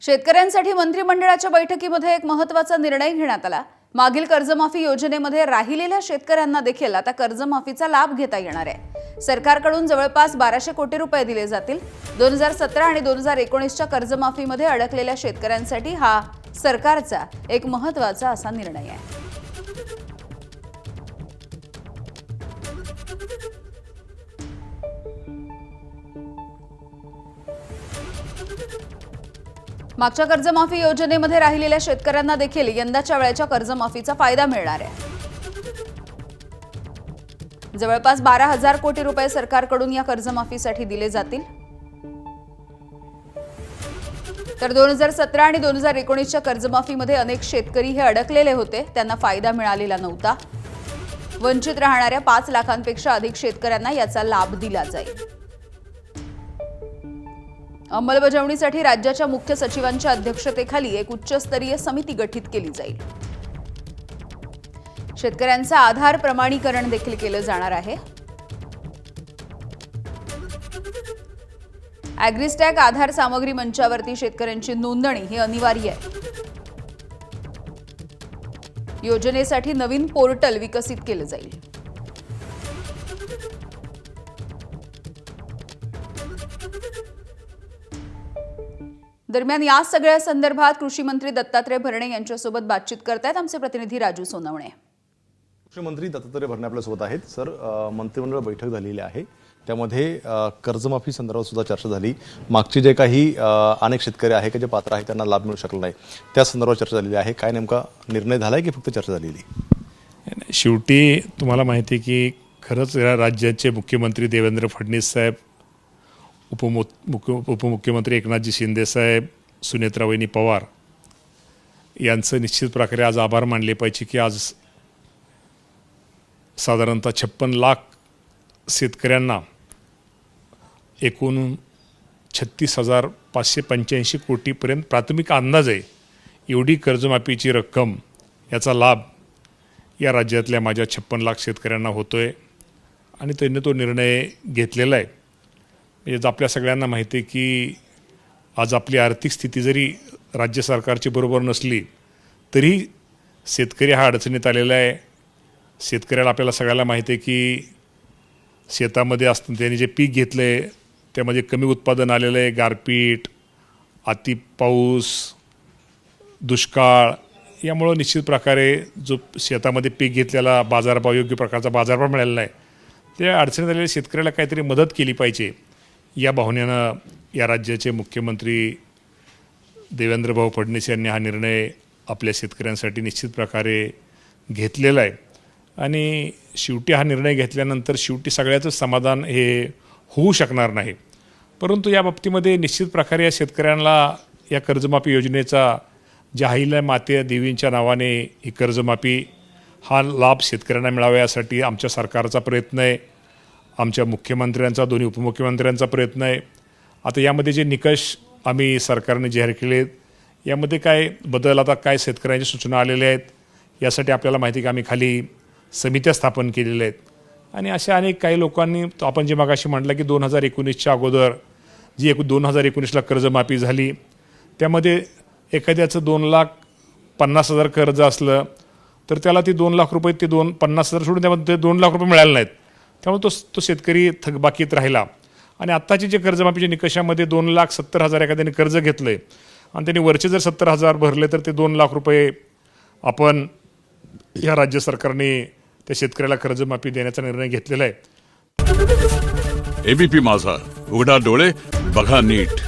शेतकऱ्यांसाठी मंत्रिमंडळाच्या बैठकीमध्ये एक महत्त्वाचा निर्णय घेण्यात आला। मागील कर्जमाफी योजनेमध्ये राहिलेल्या शेतकऱ्यांना देखील आता कर्जमाफीचा लाभ घेता येणार आहे। सरकारकडून जवळपास 1200 कोटी रुपये दिले जातील। 2017 आणि 2019च्या कर्जमाफीमध्ये अडकलेल्या शेतकऱ्यांसाठी हा सरकारचा एक महत्त्वाचा असा निर्णय आहे। मागच्या कर्जमाफी योजनेमध्ये राहिलेल्या शेतकऱ्यांना देखील यंदाच्या वेळेच्या कर्जमाफीचा फायदा मिळणार आहे। जवळपास 12,000 कोटी रुपये सरकारकडून या कर्जमाफीसाठी दिले जातील। तर 2017 आणि 2019च्या कर्जमाफीमध्ये अनेक शेतकरी हे अडकलेले होते, त्यांना फायदा मिळालेला नव्हता। वंचित राहणाऱ्या 5 लाखांपेक्षा अधिक शेतकऱ्यांना याचा लाभ दिला जाईल। अंमलबजावणीसाठी राज्याच्या मुख्य सचिवांच्या अध्यक्षतेखाली एक उच्चस्तरीय समिती गठीत केली जाईल। शेतकऱ्यांचा आधार प्रमाणीकरण देखील केलं जाणार आहे। ॲग्रीस्टॅक आधार सामग्री मंचावरती शेतकऱ्यांची नोंदणी ही अनिवार्य आहे। योजनेसाठी नवीन पोर्टल विकसित केलं जाईल। दरम्यान या सगळ्या संदर्भात कृषी मंत्री दत्तात्रय भरणे यांच्यासोबत बातचीत करतायत आमचे प्रतिनिधी राजू सोनवणे। कृषी मंत्री दत्तात्रय भरणे आपल्यासोबत आहेत। सर, मंत्रिमंडळ बैठक झालेली आहे, त्यामध्ये कर्जमाफी संदर्भात सुद्धा चर्चा झाली। मागचे जे काही अनेक शेतकरी आहे की जे पात्र आहे त्यांना लाभ मिळू शकला नाही, त्या संदर्भात चर्चा झालेली आहे। काय नेमका निर्णय झालाय की फक्त चर्चा झालेली? शेवटी तुम्हाला माहिती आहे की खरंच या राज्याचे मुख्यमंत्री देवेंद्र फडणवीस साहेब, उपमुख्यमंत्री एकनाथजी शिंदे साहेब, सुनेत्रावहिनी पवार यांचं निश्चित प्रकारे आज आभार मानले पाहिजे की आज साधारणतः 56 लाख शेतकऱ्यांना एकूण 36,585 कोटीपर्यंत प्राथमिक अंदाज आहे एवढी कर्जमाफीची रक्कम, याचा लाभ या राज्यातल्या माझ्या 56 लाख शेतकऱ्यांना होतोय आणि त्यांनी तो निर्णय घेतलेला आहे। म्हणजे आपल्या सगळ्यांना माहिती आहे की आज आपली आर्थिक स्थिती जरी राज्य सरकारची बरोबर नसली तरी शेतकरी हा अडचणीत आलेला आहे। शेतकऱ्याला आपल्याला सगळ्याला माहिती आहे की शेतामध्ये असताना त्यांनी जे पीक घेतलं आहे त्यामध्ये कमी उत्पादन आलेलं आहे। गारपीट, अति पाऊस, दुष्काळ यामुळं निश्चित प्रकारे जो शेतामध्ये पीक घेतलेला बाजारभाव, योग्य प्रकारचा बाजारभाव मिळालेला नाही, त्या अडचणीत आलेल्या शेतकऱ्याला काहीतरी मदत केली पाहिजे या भावनेनं या राज्याचे मुख्यमंत्री देवेंद्रभाऊ फडणवीस यांनी हा निर्णय आपल्या शेतकऱ्यांसाठी निश्चित प्रकारे घेतलेला आहे। आणि शेवटी हा निर्णय घेतल्यानंतर शेवटी सगळ्याचं समाधान हे होऊ शकणार नाही, परंतु या बाबतीमध्ये निश्चित प्रकारे या शेतकऱ्यांना या कर्जमाफी योजनेचा ज्या अहिल्या माते देवींच्या नावाने ही कर्जमाफी हा लाभ शेतकऱ्यांना मिळावा यासाठी आमच्या सरकारचा प्रयत्न आहे, आमच्या मुख्यमंत्र्यांचा, दोन्ही उपमुख्यमंत्र्यांचा प्रयत्न आहे। आता यामध्ये जे निकष आम्ही सरकारने जाहीर केले आहेत यामध्ये काय बदल, आता काय शेतकऱ्यांच्या सूचना आलेल्या आहेत, यासाठी आपल्याला माहिती आहे की आम्ही खाली समित्या स्थापन केलेल्या आहेत। आणि अशा अनेक काही लोकांनी, आपण जे मगाशी म्हटलं की 2019च्या अगोदर जी 2019ला कर्जमाफी झाली त्यामध्ये एखाद्याचं 2,50,000 कर्ज असलं तर त्याला ती 2 लाख रुपये, ते 50,000 सोडून त्यामध्ये 2 लाख रुपये मिळाले नाहीत, त्यामुळे तो शेतकरी थकबाकीत राहिला। आणि आत्ताचे जे कर्जमाफीच्या निकषामध्ये 2,70,000 एखाद्याने कर्ज घेतलं आहे आणि त्यांनी वरचे जर 70,000 भरले तर ते 2 लाख रुपये आपण या राज्य सरकारने त्या शेतकऱ्याला कर्जमाफी देण्याचा निर्णय घेतलेला आहे। एबीपी माझा, उघडा डोळे बघा नीट।